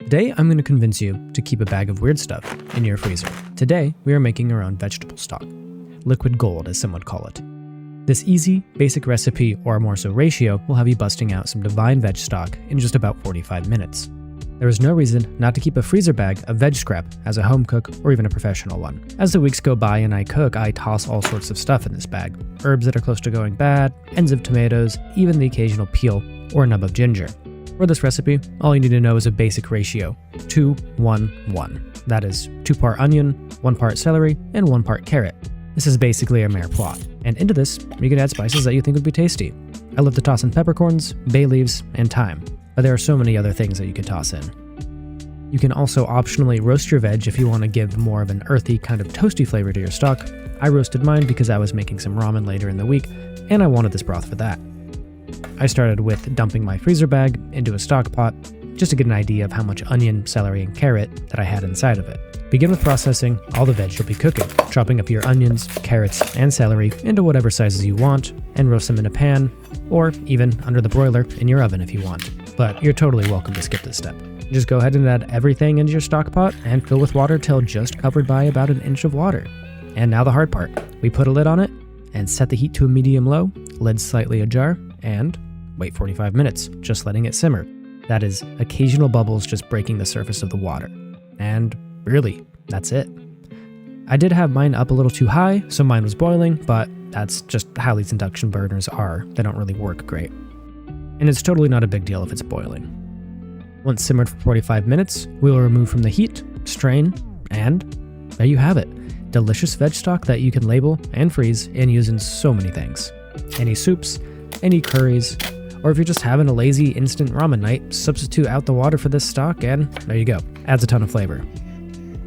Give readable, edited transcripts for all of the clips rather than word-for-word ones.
Today, I'm going to convince you to keep a bag of weird stuff in your freezer. Today, we are making our own vegetable stock. Liquid gold, as some would call it. This easy, basic recipe, or more so ratio, will have you busting out some divine veg stock in just about 45 minutes. There is no reason not to keep a freezer bag of veg scrap as a home cook or even a professional one. As the weeks go by and I cook, I toss all sorts of stuff in this bag. Herbs that are close to going bad, ends of tomatoes, even the occasional peel or a nub of ginger. For this recipe, all you need to know is a basic ratio, 2-1-1. That is 2 part onion, 1 part celery, and 1 part carrot. This is basically a mirepoix. And into this, you can add spices that you think would be tasty. I love to toss in peppercorns, bay leaves, and thyme, but there are so many other things that you could toss in. You can also optionally roast your veg if you want to give more of an earthy kind of toasty flavor to your stock. I roasted mine because I was making some ramen later in the week, and I wanted this broth for that. I started with dumping my freezer bag into a stock pot, just to get an idea of how much onion, celery, and carrot that I had inside of it. Begin with processing all the veg you'll be cooking, chopping up your onions, carrots, and celery into whatever sizes you want, and roast them in a pan, or even under the broiler in your oven if you want. But you're totally welcome to skip this step. Just go ahead and add everything into your stock pot and fill with water till just covered by about 1 inch of water. And now the hard part. We put a lid on it and set the heat to a medium-low, lid slightly ajar, and wait 45 minutes, just letting it simmer. That is occasional bubbles just breaking the surface of the water. And really, that's it. I did have mine up a little too high, so mine was boiling, but that's just how these induction burners are. They don't really work great. And it's totally not a big deal if it's boiling. Once simmered for 45 minutes, we will remove from the heat, strain, and there you have it. Delicious veg stock that you can label and freeze and use in so many things. Any soups, any curries, or if you're just having a lazy instant ramen night, substitute out the water for this stock and there you go. Adds a ton of flavor.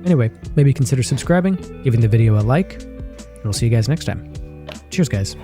Anyway, maybe consider subscribing, giving the video a like, and we'll see you guys next time. Cheers, guys.